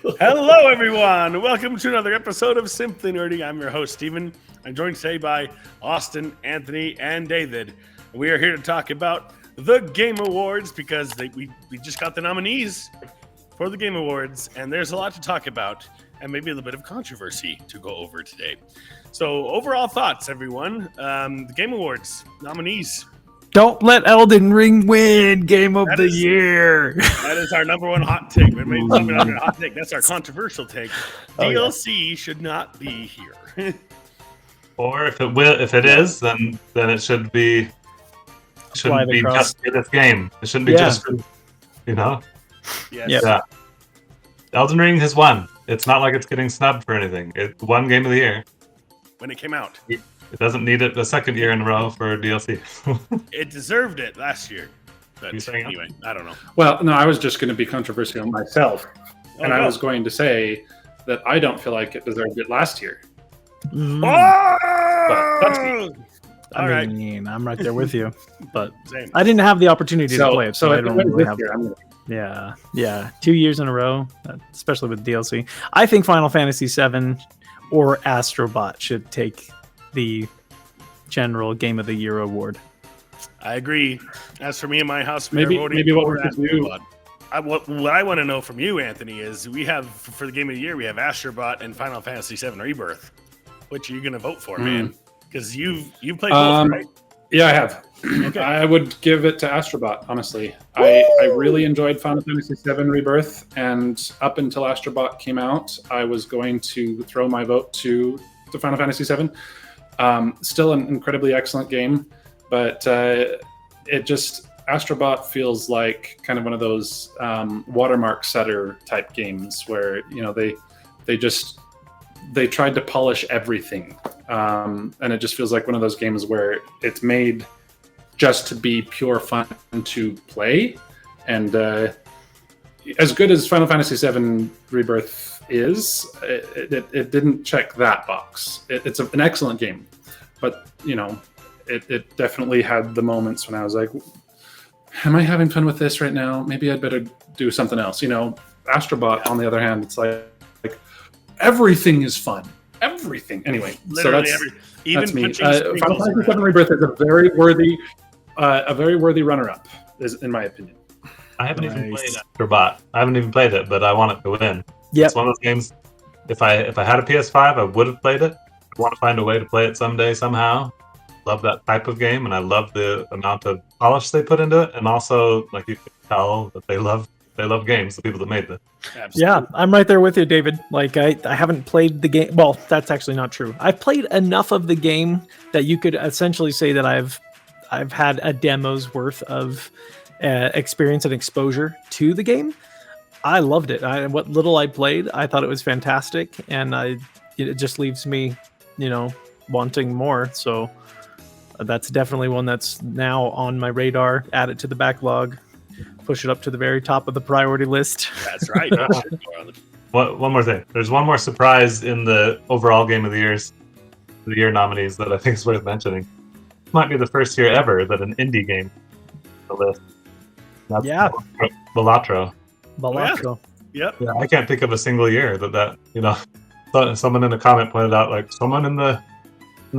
Hello, everyone. Welcome to another episode of Simply Nerdy. I'm your host, Steven. I'm joined today by Austin, Anthony, and David. We are here to talk about the Game Awards because we just got the nominees for the Game Awards, and there's a lot to talk about and maybe a little bit of controversy to go over today. So, overall thoughts, everyone. The Game Awards nominees. Don't let Elden Ring win Game of the Year. That is our number one hot take. That's our controversial take. DLC should not be here. Or if it is, then it shouldn't be just for this game. It shouldn't be just for, Yes. Yeah. Elden Ring has won. It's not like it's getting snubbed for anything. It won Game of the Year when it came out. It doesn't need it the second year in a row for DLC. It deserved it last year. But anyway, I don't know. Well, no, I was just going to be controversial myself. I was going to say that I don't feel like it deserved it last year. Oh! But that's me. I mean, I'm right there with you. But Same. I didn't have the opportunity to play it, so I don't really have... Year, Yeah. 2 years in a row, especially with DLC. I think Final Fantasy VII or Astrobot should take the general Game of the Year award. I agree. As for me and my house, maybe what we could do. What I want to know from you, Anthony, is we have for the Game of the Year, we have Astrobot and Final Fantasy VII Rebirth. Which are you going to vote for, man? Because you've played both, right? Yeah, I have. Okay. I would give it to Astrobot, honestly. I really enjoyed Final Fantasy VII Rebirth, and up until Astrobot came out, I was going to throw my vote to Final Fantasy VII. Still an incredibly excellent game, but Astrobot feels like kind of one of those watermark setter type games where they tried to polish everything, and it just feels like one of those games where it's made just to be pure fun to play. And as good as Final Fantasy VII Rebirth is, it didn't check that box. It's an excellent game, but it definitely had the moments when I was like, am I having fun with this right now? Maybe I'd better do something else. Astrobot, on the other hand, it's like everything is fun. Everything. Anyway, literally so that's me. Final Fantasy VII Rebirth is a very worthy runner-up, in my opinion. I haven't even played Astrobot. I haven't even played it, but I want it to win. Yep. It's one of those games. If I had a PS5, I would have played it. I want to find a way to play it someday, somehow. Love that type of game, and I love the amount of polish they put into it, and also, like, you can tell that they love games, the people that made this. Absolutely. Yeah, I'm right there with you, David. Like, I haven't played the game. Well, that's actually not true. I've played enough of the game that you could essentially say that I've had a demo's worth of experience and exposure to the game. I loved it. What little I played, I thought it was fantastic, and it just leaves me, wanting more. So that's definitely one that's now on my radar. Add it to the backlog. Push it up to the very top of the priority list. That's right. One more thing. There's one more surprise in the overall Game of the Year nominees that I think is worth mentioning. It might be the first year ever that an indie game on the list. That's Balatro. Balatro. Yep. Yeah, I can't think of a single year that someone in a comment pointed out, like, someone in the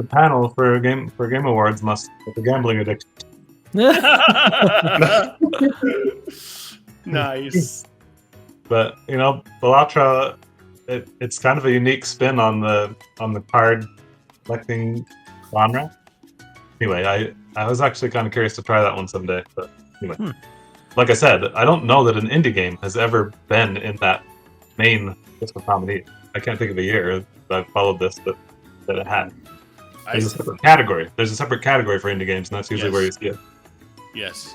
panel for Game Awards must have a gambling addiction. Nice. But Balatro, it's kind of a unique spin on the card collecting genre. Anyway, I was actually kind of curious to try that one someday. But anyway, like I said, I don't know that an indie game has ever been in that main list of nominees. I can't think of a year that I've followed this that it had. There's a separate category. There's a separate category for indie games, and that's usually where you see it. Yes.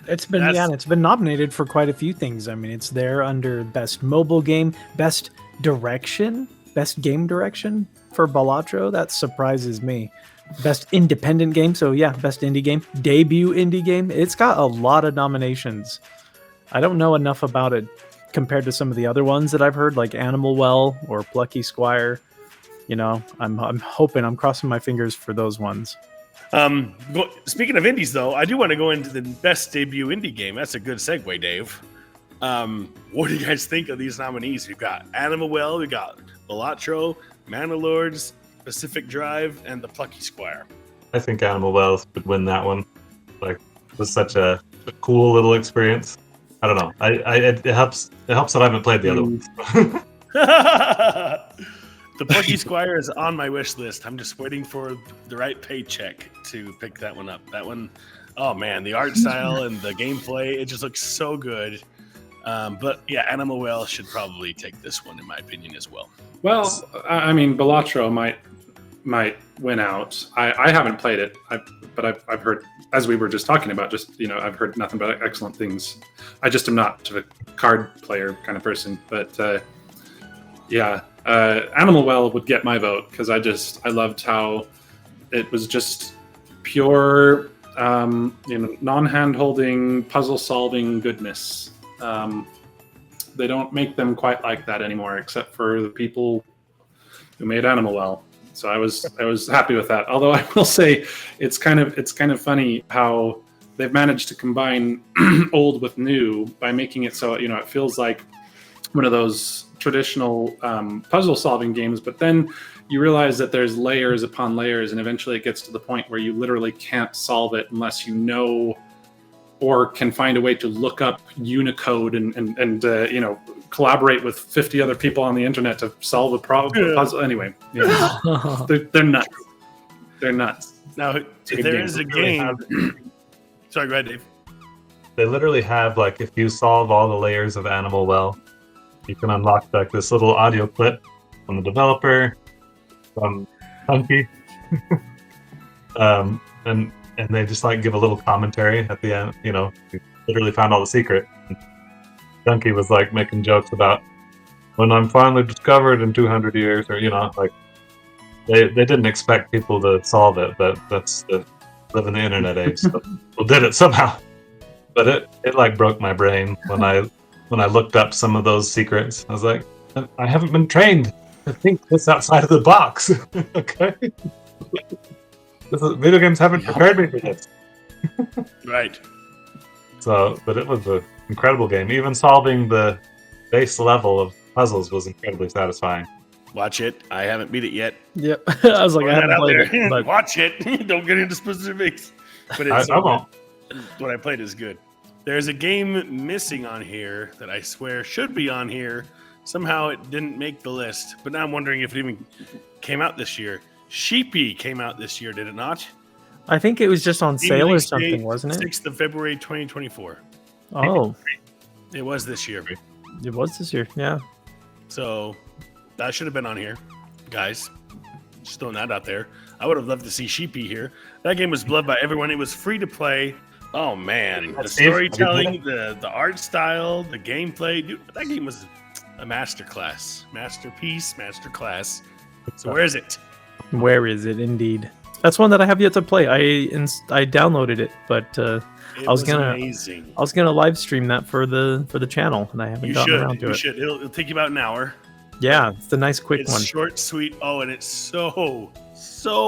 It's been nominated for quite a few things. I mean, it's there under best mobile game, best game direction for Balatro. That surprises me. Best independent game. So yeah, best indie game, debut indie game. It's got a lot of nominations. I don't know enough about it compared to some of the other ones that I've heard, like Animal Well or Plucky Squire. I'm crossing my fingers for those ones. Speaking of indies, though, I do want to go into the best debut indie game. That's a good segue, Dave. What do you guys think of these nominees? We've got Animal Well, we got Balatro, Manalords, Pacific Drive, and the Plucky Squire. I think Animal Wells would win that one. Like, it was such a cool little experience. I don't know. It helps. It helps that I haven't played the other ones. The Plucky Squire is on my wish list. I'm just waiting for the right paycheck to pick that one up. That one, oh man, the art style and the gameplay, it just looks so good. But yeah, Animal Well should probably take this one, in my opinion, as well. Well, I mean, Balatro might win out. I haven't played it, but I've heard, as we were just talking about, I've heard nothing but excellent things. I just am not a card player kind of person, but Animal Well would get my vote because I loved how it was just pure, non-hand-holding, puzzle-solving goodness. They don't make them quite like that anymore, except for the people who made Animal Well. So I was happy with that. Although I will say it's kind of funny how they've managed to combine old with new by making it so it feels like one of those traditional puzzle solving games, but then you realize that there's layers upon layers, and eventually it gets to the point where you literally can't solve it unless you know or can find a way to look up Unicode and collaborate with 50 other people on the internet to solve a problem. Puzzle. Anyway, they're nuts. They're nuts. Now, if there is a game, sorry, go ahead, Dave. They literally have, like, if you solve all the layers of Animal Well, you can unlock like this little audio clip from the developer, from Funky, and they just like give a little commentary at the end. You literally found all the secret. Donkey was like making jokes about when I'm finally discovered in 200 years, or like they didn't expect people to solve it, but that's the live in the internet age. So people did it somehow. But it like broke my brain when I looked up some of those secrets. I was like, I haven't been trained to think this outside of the box. Okay. Video games haven't prepared me for this. Right. So, but it was an incredible game. Even solving the base level of puzzles was incredibly satisfying. Watch it. I haven't beat it yet. Yep. I was like, I haven't played it. But... Watch it. Don't get into specifics. But I won't. What I played is good. There's a game missing on here that I swear should be on here. Somehow it didn't make the list. But now I'm wondering if it even came out this year. Sheepy came out this year, did it not? I think it was just on sale or something, wasn't it? 6th of February, 2024. Oh. It was this year. It was this year, yeah. So that should have been on here, guys. Just throwing that out there. I would have loved to see Sheepy here. That game was beloved by everyone. It was free to play. Oh, man. The storytelling, the art style, the gameplay. Dude, that game was a masterclass. Masterpiece, masterclass. So where is it? Where is it, indeed? That's one that I have yet to play. I downloaded it, but I was gonna live stream that for the channel, and I haven't gotten around to it. You should. It'll take you about an hour. Yeah, it's a nice quick one. It's short, sweet. Oh, and it's so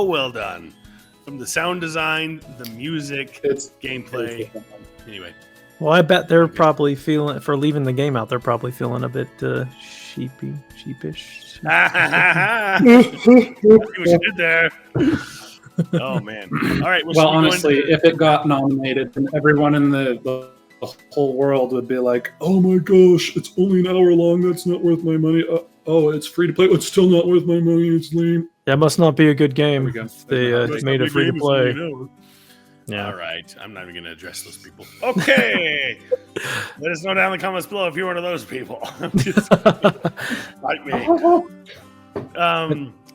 well done. From the sound design, the music, gameplay. Anyway. Well, I bet they're probably feeling, for leaving the game out, they're probably feeling a bit sheepish. I see what you did there. Oh man! All right. Well, honestly, if it got nominated, then everyone in the whole world would be like, "Oh my gosh, it's only an hour long. That's not worth my money. Oh, it's free to play. It's still not worth my money. It's lame." That must not be a good game. They made it free to play. Yeah. All right. I'm not even going to address those people. Okay. Let us know down in the comments below if you're one of those people. Like me.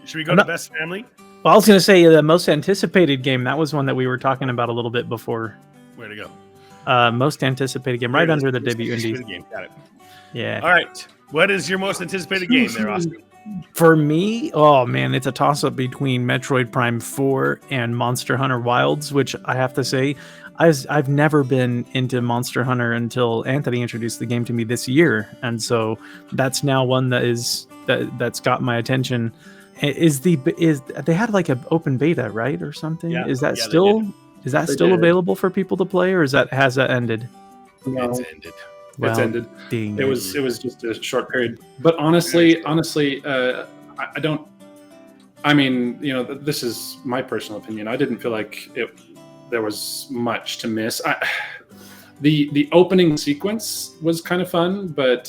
Should we go to Best Family? Well, I was going to say the most anticipated game. That was one that we were talking about a little bit before. Where to go? Most anticipated game, right under the debut Indy. Got it. Yeah. All right. What is your most anticipated game there, Austin? For me, oh man, it's a toss-up between Metroid Prime 4 and Monster Hunter Wilds, which I have to say, I've never been into Monster Hunter until Anthony introduced the game to me this year, and so that's now one that's got my attention. They had like an open beta, right, or something? Yeah, is that still available for people to play, or has that ended? No. It's ended. it's ended. Dang It was just a short period. But honestly, I don't. I mean, this is my personal opinion. I didn't feel like there was much to miss. The opening sequence was kind of fun, but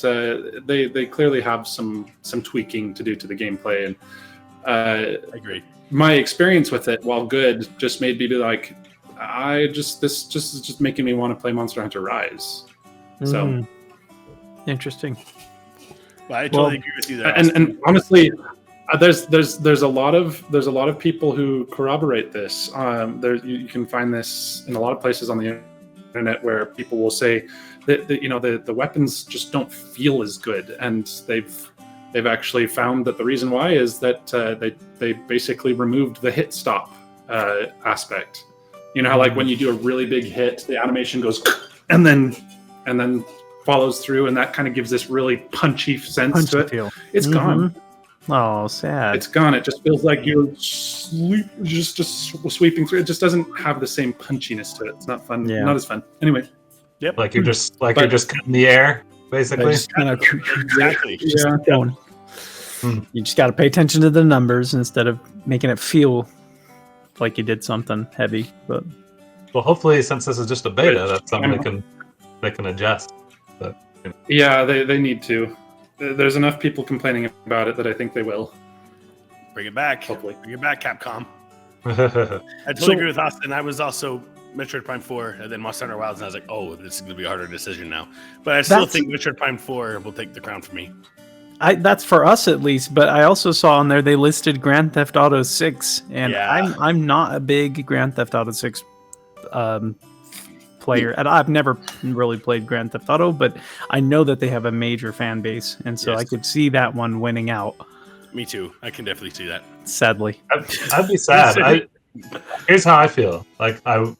they clearly have some tweaking to do to the gameplay. And I agree. My experience with it, while good, just made me be like, this is just making me want to play Monster Hunter Rise. So interesting. Well, I totally agree with you there. And honestly, there's a lot of people who corroborate this. You can find this in a lot of places on the internet where people will say that the weapons just don't feel as good, and they've actually found that the reason why is that they basically removed the hit stop aspect. You know how like when you do a really big hit, the animation goes and then follows through, and that kind of gives this really punchy sense to it. Feel. It's gone. Oh, sad. It's gone. It just feels like you're just sweeping through. It just doesn't have the same punchiness to it. It's not fun. Yeah. Not as fun. Anyway. Yep. Like you're just cutting the air, basically. Just kind of Exactly. going. You just got to pay attention to the numbers instead of making it feel like you did something heavy. But Well, hopefully, since this is just a beta, that's something they can adjust. But, Yeah, they need to. There's enough people complaining about it that I think they will. Bring it back. Hopefully. Bring it back, Capcom. I totally agree with Austin. I was also Metroid Prime 4 and then Monster Hunter Wilds, and I was like, oh, this is going to be a harder decision now. But I still think Metroid Prime 4 will take the crown for me. that's for us at least. But I also saw on there they listed Grand Theft Auto 6, and I'm not a big Grand Theft Auto 6 player, and I've never really played Grand Theft Auto, but I know that they have a major fan base, and so I could see that one winning out. Me too. I can definitely see that. Sadly, I'd be sad. Here's how I feel. Like I want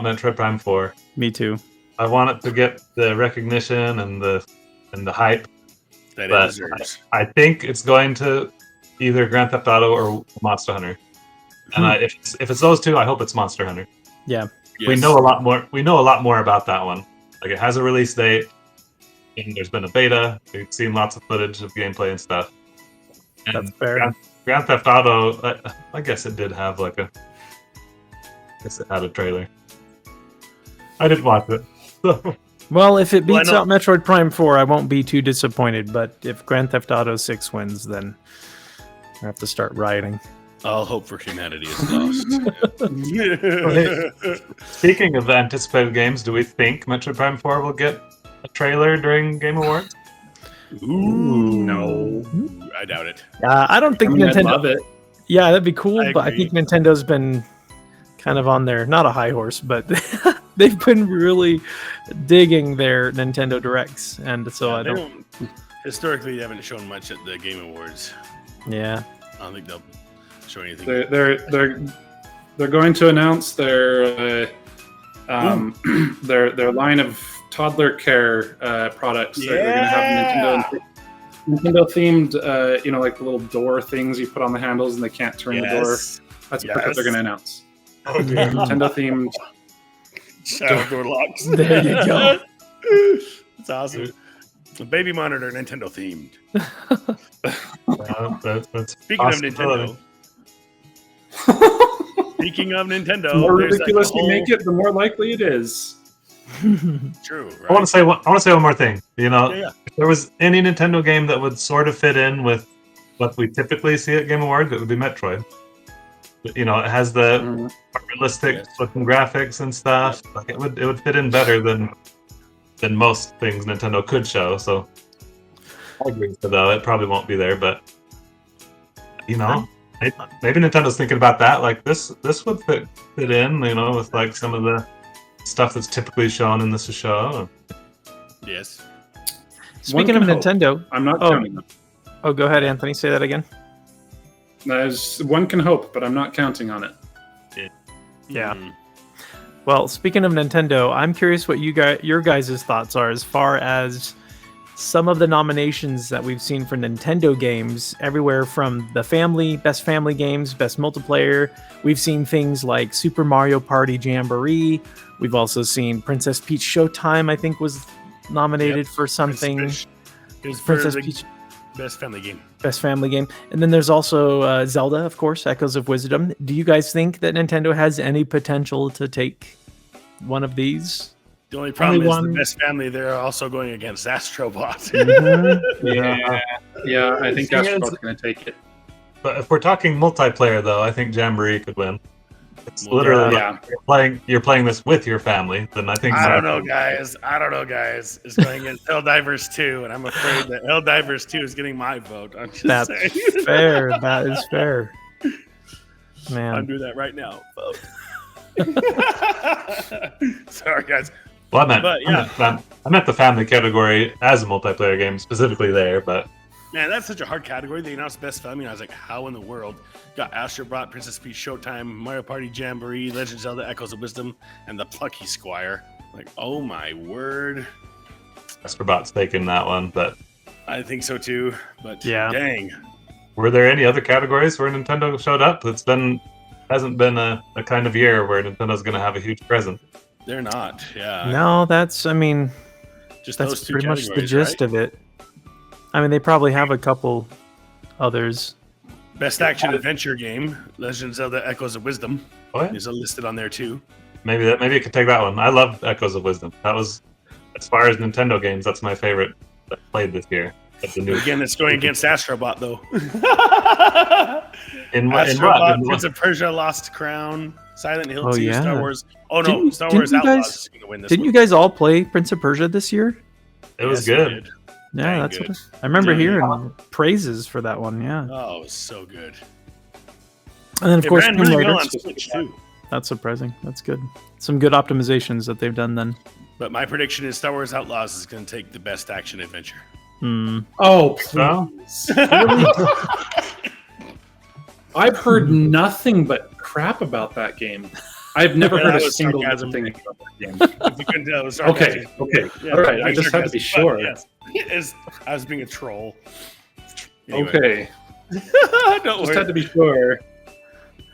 Metroid Prime 4. Me too. I want it to get the recognition and the hype. That But it deserves. I think it's going to either Grand Theft Auto or Monster Hunter. And if it's those two, I hope it's Monster Hunter. Yeah. Yes. We know a lot more. We know a lot more about that one. Like it has a release date, and there's been a beta. We've seen lots of footage of gameplay and stuff. And That's fair. Grand Theft Auto, I guess it did have I guess it had a trailer. I didn't watch it. Well, if it beats I know- out Metroid Prime 4, I won't be too disappointed. But if Grand Theft Auto 6 wins, then I have to start rioting. All hope for humanity is lost. Speaking of anticipated games, do we think Metroid Prime 4 will get a trailer during Game Awards? Ooh, No. I doubt it. I don't think I mean, I'd Nintendo. love it. Yeah, that'd be cool, I but I agree. think Nintendo's been kind of on their not a high horse, but they've been really digging their Nintendo Directs, and so They don't. Historically, they haven't shown much at the Game Awards. Yeah. I don't think they'll show anything. They're going to announce their their line of toddler care products. They're going to have Nintendo themed, like the little door things you put on the handles and they can't turn the door. That's what they're going to announce. Okay. Nintendo themed. Shower door locks. There you go. That's awesome. The baby monitor, Nintendo themed. That's Speaking of possibility. Nintendo. Speaking of Nintendo, The more there's ridiculous like a you make it, the more likely it is. True. Right? I want to say one more thing. Yeah. If there was any Nintendo game that would sort of fit in with what we typically see at Game Awards, it would be Metroid. It has the realistic looking graphics and stuff. Like it would fit in better than most things Nintendo could show. So I agree with that, though. It probably won't be there, but maybe Nintendo's thinking about that. Like this would fit in, with like some of the stuff that's typically shown in this show. Yes. Speaking of One can hope. Nintendo, I'm not counting on it. go ahead, Anthony. Say that again. One can hope, but I'm not counting on it. Yeah. Mm. Well, speaking of Nintendo, I'm curious what your guys' thoughts are as far as some of the nominations that we've seen for Nintendo games, everywhere from the best family games, best multiplayer. We've seen things like Super Mario Party Jamboree, We've also seen Princess Peach Showtime, I think, was nominated for something. It was for Princess the Peach best family game. Best Family Game. And then there's also Zelda, of course, Echoes of Wisdom. Do you guys think that Nintendo has any potential to take one of these? The only problem is one. the best family. They're also going against Astrobot. Yeah, I think Thing is- Astrobot's going to take it. But if we're talking multiplayer, though, I think Jamboree could win. It's literally Yeah. you're playing this with your family. Then I think I don't know, guys. It's going against Helldivers 2, and I'm afraid that Helldivers 2 is getting my vote. I'm just That's saying. fair. That is fair. I'll Man. do that right now. Vote. Sorry, guys. Well, I meant, But, yeah. I meant the family category as a multiplayer game specifically there, but Man, that's such a hard category. They announced Best Family, and I was like, how in the world? Got Astrobot, Princess Peach Showtime, Mario Party Jamboree, Legend of Zelda Echoes of Wisdom, and the Plucky Squire. Like, oh my word. Astrobot's taking that one. But I think so too. But Yeah. dang. were there any other categories where Nintendo showed up? Hasn't been a kind of year where Nintendo's going to have a huge present. They're not. Yeah. No, just Just that's those two pretty much the categories, gist right? of it. I mean, they probably have a couple others. Best Action Adventure Game, Legend of Zelda Echoes of Wisdom, Oh, yeah. is listed on there too. Maybe you could take that one. I love Echoes of Wisdom. That was, as far as Nintendo games, that's my favorite that I played this year. Of the new Again, it's going against Astrobot though. in Astrobot, what? Prince of Persia, Lost Crown, Silent Hill Oh, 2, yeah. Star Wars. Oh no, Didn't- Star didn't Wars you Outlaws guys- is going to win this Didn't one. you guys all play Prince of Persia this year? It was Yes, we good. did. Yeah, Dang that's good. what I remember Yeah. hearing praises for that one. Yeah, Oh, it was so good. and then of It course ran Tomb really Raider. well on Switch too. That's surprising. That's good. Some good optimizations that they've done then. But my prediction is Star Wars Outlaws is going to take the Best Action Adventure. Hmm. Oh, Well, please. I've heard nothing but crap about that game. I've never Yeah, heard that a was single sarcasm. thing about that game. If you couldn't tell, it was Okay, sarcasm. okay, Yeah, all right. it I was just had to be sarcasm, but sure. yes. I was being a troll. Anyway. Okay, Don't just worry. had to be sure.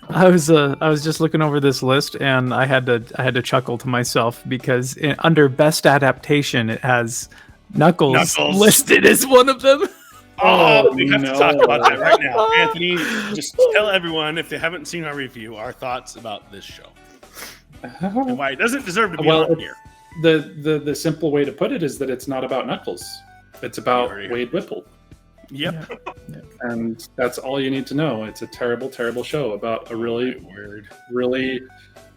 I was just looking over this list and I had to chuckle to myself because under best adaptation it has Knuckles listed as one of them. Oh, we have to no. talk about that right now. Anthony, just tell everyone, if they haven't seen our review, our thoughts about this show. And why it doesn't deserve to be Well, on here. The simple way to put it is that it's not about Knuckles. It's about Sorry. Wade Whipple. Yep. And that's all you need to know. It's a terrible, terrible show about a really, Weird. really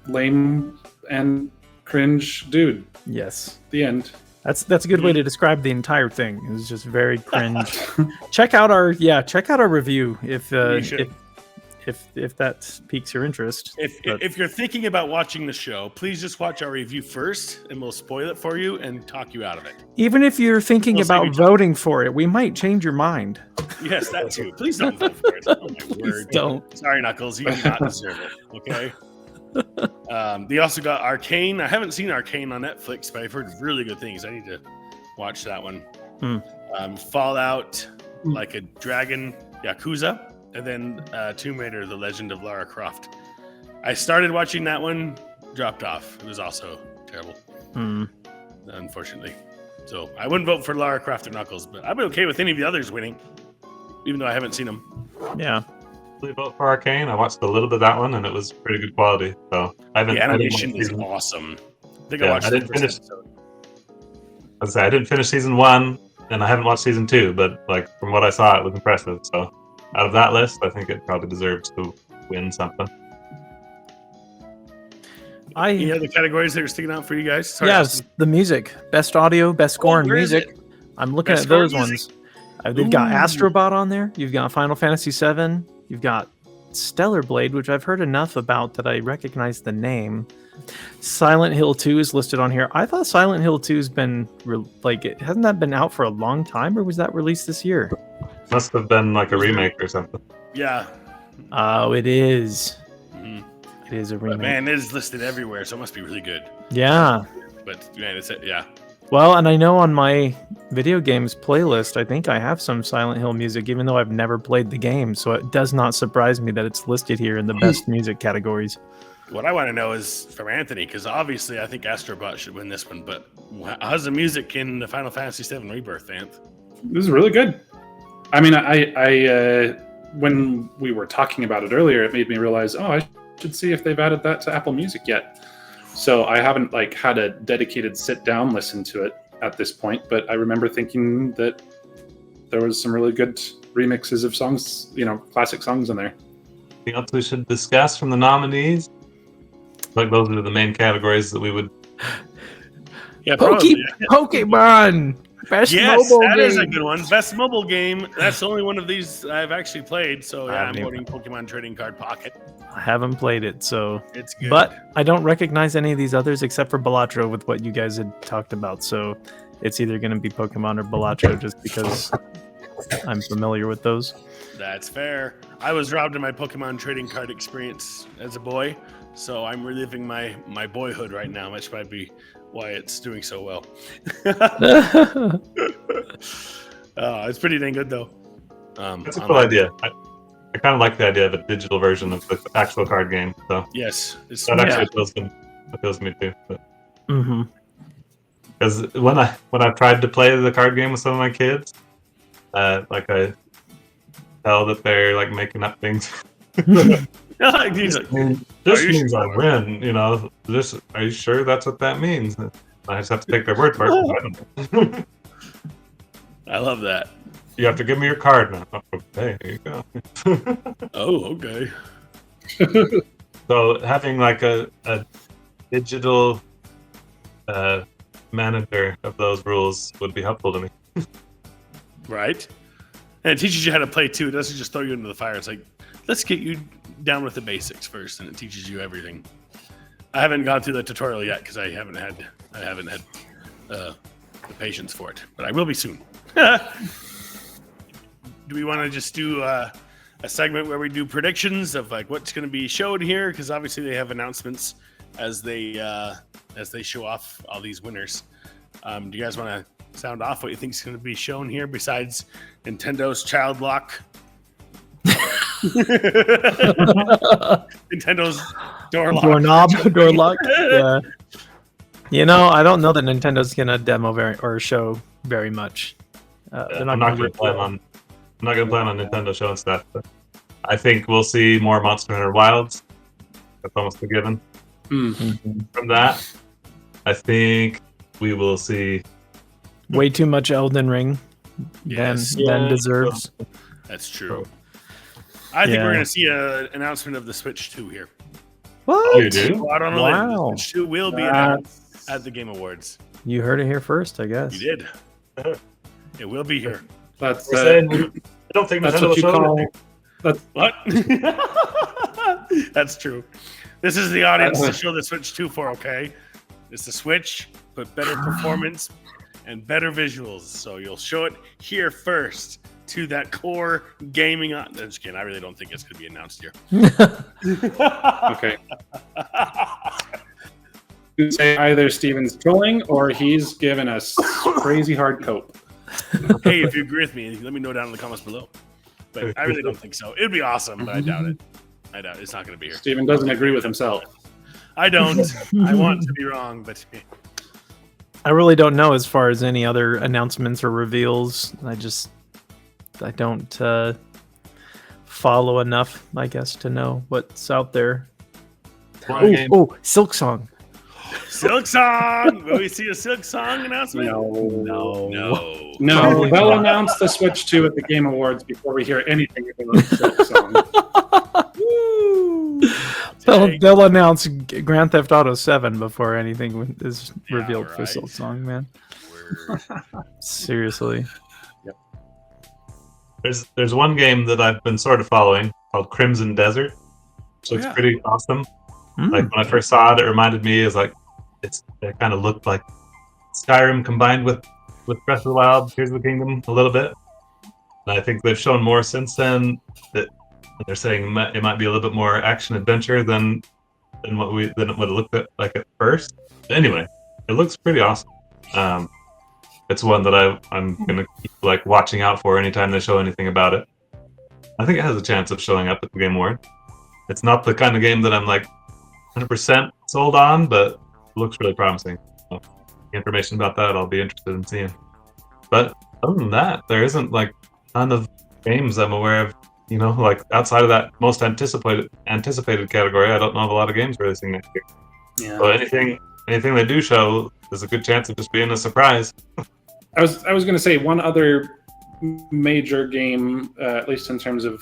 lame and cringe dude. Yes. The end. That's a good way to describe the entire thing. It was just very cringe. check out our review if You should. if that piques your interest. But- If you're thinking about watching the show, please just watch our review first, and we'll spoil it for you and talk you out of it. even if you're thinking We'll save about you time. voting for it, we might change your mind. Yes, that too. Please don't vote for it. Oh my Please word. don't. Sorry, Knuckles. You do not deserve it. Okay. They also got Arcane. I haven't seen Arcane on Netflix, but I've heard really good things. I need to watch that one. Fallout, like a dragon, Yakuza, and then Tomb Raider: The Legend of Lara Croft. I started watching that one, dropped off. It was also terrible, unfortunately. So I wouldn't vote for Lara Croft or Knuckles, but I'd be okay with any of the others winning, even though I haven't seen them. Yeah. vote for Arcane. I watched a little bit of that one, and it was pretty good quality. So I haven't. The I didn't animation watch is season- awesome. I think Yeah, I watched I the didn't first finish- episode. I didn't finish season 1, and I haven't watched season 2. But like from what I saw, it was impressive. So out of that list, I think it probably deserves to win something. Any other categories that are sticking out for you guys? Sorry, Yes, Austin. the music, best audio, best score, and where is music. I'm looking Best at score those and ones. They've got Ooh. Astrobot on there. You've got Final Fantasy VII. You've got Stellar Blade, which I've heard enough about that I recognize the name. Silent Hill 2 is listed on here. I thought Silent Hill 2 has been hasn't that been out for a long time, or was that released this year? Must have been like a remake or something. Yeah. Oh, it is. Mhm. It is a But remake. man, it is listed everywhere, so it must be really good. Yeah. But man, yeah. Well, and I know on my video games playlist, I think I have some Silent Hill music, even though I've never played the game. So it does not surprise me that it's listed here in the best music categories. what I want to know is from Anthony, because obviously I think Astrobot should win this one. But how's the music in the Final Fantasy VII Rebirth, Anth? This is really good. I mean, I when we were talking about it earlier, it made me realize, I should see if they've added that to Apple Music yet. So I haven't had a dedicated sit down listen to it at this point, but I remember thinking that there was some really good remixes of songs, classic songs in there. Anything else we should discuss from the nominees? Like those are the main categories that we would. Yeah, probably. Pokemon. Best mobile that game. is a good one. Best mobile game. That's the only one of these I've actually played. So yeah, I'm voting Pokemon Trading Card Pocket. I haven't played it, so it's good. But I don't recognize any of these others except for Balatro with what you guys had talked about. So it's either going to be Pokemon or Balatro just because I'm familiar with those. That's fair. I was robbed of my Pokemon trading card experience as a boy, so I'm reliving my boyhood right now, which might be why it's doing so well. It's pretty dang good, though. That's a cool idea. I kind of like the idea of a digital version of the actual card game. So yes, that actually appeals to me too. Mm-hmm. Because when I tried to play the card game with some of my kids, I tell that they're making up things. This means I win. This. Are you sure that's what that means? I just have to take their word for it. I love that. You have to give me your card now. Okay, here you go. Oh, okay. So having a digital manager of those rules would be helpful to me. Right. And it teaches you how to play too. It doesn't just throw you into the fire. It's like, let's get you down with the basics first, and it teaches you everything. I haven't gone through the tutorial yet because I haven't had the patience for it, but I will be soon. Do we want to just do a segment where we do predictions of what's going to be showed here? Because obviously they have announcements as they show off all these winners. Do you guys want to sound off what you think is going to be shown here besides Nintendo's child lock? Nintendo door lock. Yeah. I don't know that Nintendo's gonna demo or show very much. I'm not gonna plan on Nintendo showing stuff. But I think we'll see more Monster Hunter Wilds. That's almost a given. Mm-hmm. From that, I think we will see way too much Elden Ring. Yes. Ben deserves. That's true. I think we're going to see an announcement of the Switch 2 here. What? Oh, you do? Well, I don't know. Wow. The Switch 2 will be announced at the Game Awards. You heard it here first, I guess. You did. It will be here. That's I don't think that's Nintendo what you call. What? That's true. This is the audience to show the Switch 2 for, okay? It's the Switch, but better performance and better visuals. So you'll show it here first to that core gaming. Just kidding. I really don't think it's going to be announced here. Okay. You say either Steven's trolling or he's giving us crazy hard cope. Hey, if you agree with me, let me know down in the comments below. But I really don't think so. It would be awesome, but I doubt it. It's not going to be here. Steven doesn't agree with himself. I don't. I want to be wrong, but I really don't know as far as any other announcements or reveals. I don't follow enough, I guess, to know what's out there. Oh, Silk Song. Silk Song! Will we see a Silk Song announcement? No. They'll announce the Switch 2 at the Game Awards before we hear anything about Silk Song. They'll announce Grand Theft Auto 7 before anything is revealed for Silk Song, man. Seriously. There's one game that I've been sort of following called Crimson Desert, which looks pretty awesome. Like when I first saw it, it reminded me it kind of looked like Skyrim combined with Breath of the Wild, Tears of the Kingdom a little bit. And I think they've shown more since then that they're saying it might be a little bit more action adventure than what it looked like at first. But anyway, it looks pretty awesome. It's one that I'm gonna keep watching out for anytime they show anything about it. I think it has a chance of showing up at the Game Award. It's not the kind of game that I'm 100% sold on, but it looks really promising. So, information about that I'll be interested in seeing. But other than that, there isn't like a ton of games I'm aware of. You know, like outside of that most anticipated category, I don't know of a lot of games releasing next year. Yeah. So anything they do show, there's a good chance of just being a surprise. I was going to say one other major game, at least in terms of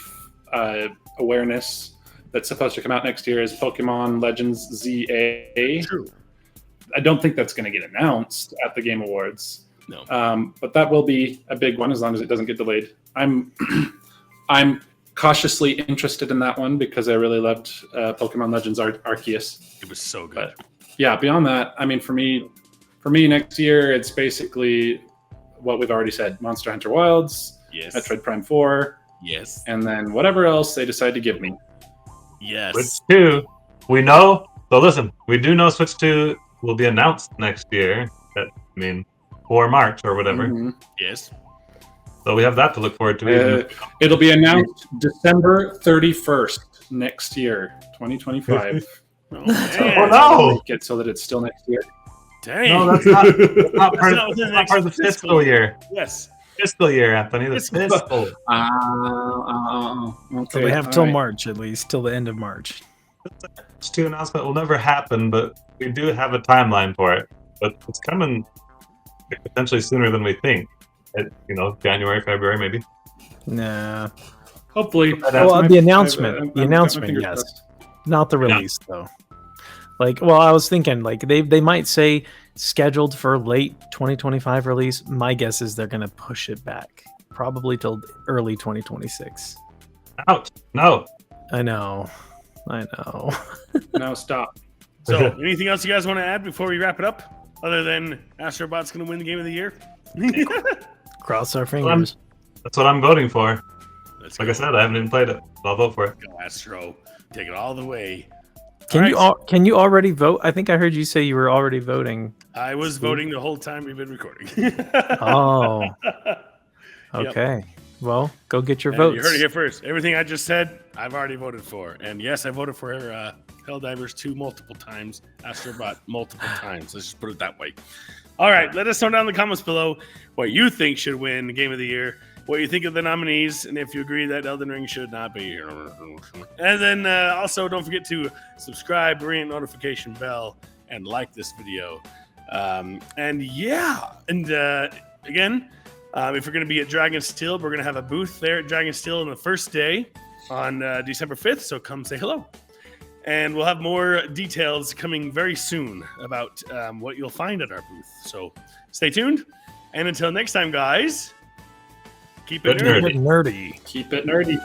awareness, that's supposed to come out next year is Pokemon Legends ZA. True. I don't think that's going to get announced at the Game Awards. No. But that will be a big one as long as it doesn't get delayed. I'm cautiously interested in that one because I really loved Pokemon Legends Arceus. It was so good. But yeah, beyond that, I mean, for me next year, it's basically what we've already said: Monster Hunter Wilds, Yes. Metroid Prime 4, Yes. and then whatever else they decide to give me. Yes. Switch 2, we know. So listen, we do know Switch 2 will be announced next year. For March or whatever. Mhm. Yes. So we have that to look forward to. Even if It'll be announced December 31st next year, 2025. Oh, Oh, man. no! Make it so that it's still next year. Dang. No, that's not part not of within the that's not part of the next fiscal year. Yes. Fiscal year, Anthony. The Fiscal. fiscal. Okay. So they have till all right. March at least, till the end of March. Switch 2 announcement will never happen, but we do have a timeline for it. But it's coming potentially sooner than we think. January, February, maybe. Nah. Hopefully. Well, the announcement, I've got my fingers yes, crossed. not the release though. I was thinking they might say scheduled for late 2025 release. My guess is they're gonna push it back, probably till early 2026. Out. No. I know. No, stop. So, anything else you guys want to add before we wrap it up? Other than Astrobot's going to win the game of the year? Cross our fingers. That's what I'm voting for. Let's Like go. I said, I haven't even played it. I'll vote for it. Go Astro. Take it all the way. Can All can you already vote? I think I heard you say you were already voting. I was voting the whole time we've been recording. Oh. Okay. Well, go get your And votes. you heard it here first. Everything I just said, I've already voted for. And yes, I voted for Helldivers 2 multiple times, Astrobot multiple times. Let's just put it that way. All right, let us know down in the comments below what you think should win the Game of the Year, what you think of the nominees, and if you agree that Elden Ring should not be here. And then also don't forget to subscribe, ring the notification bell, and like this video. Again, if you're going to be at Dragon Steel, we're going to have a booth there at Dragon Steel on the first day on December 5th, so come say hello. And we'll have more details coming very soon about what you'll find at our booth. So stay tuned. And until next time, guys, keep it Good nerdy. Nerdy. Keep it nerdy.